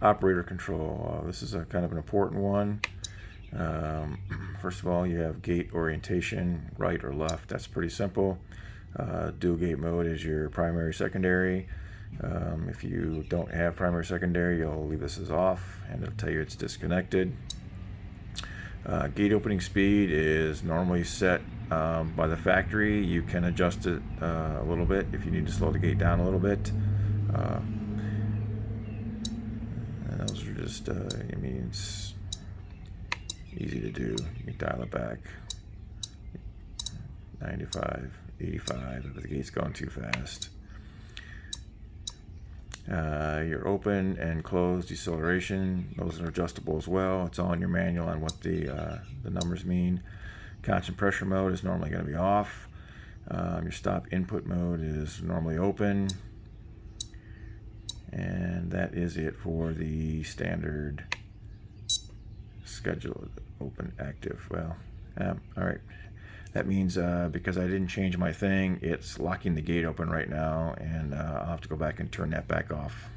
Operator control. This is a kind of an important one. First of all, you have gate orientation, right or left. That's pretty simple. Dual gate mode is your primary, secondary. If you don't have primary, secondary, you'll leave this as off, and it'll tell you it's disconnected. Gate opening speed is normally set by the factory. You can adjust it a little bit if you need to slow the gate down a little bit. And those are just, it's easy to do. You can dial it back 95, 85 if the gate's going too fast. Your open and close deceleration, those are adjustable as well. It's all in your manual on what the numbers mean. Constant pressure mode is normally going to be off. Your stop input mode is normally open. And that is it for the standard schedule open active. Well, all right. That means because I didn't change my thing, it's locking the gate open right now, and I'll have to go back and turn that back off.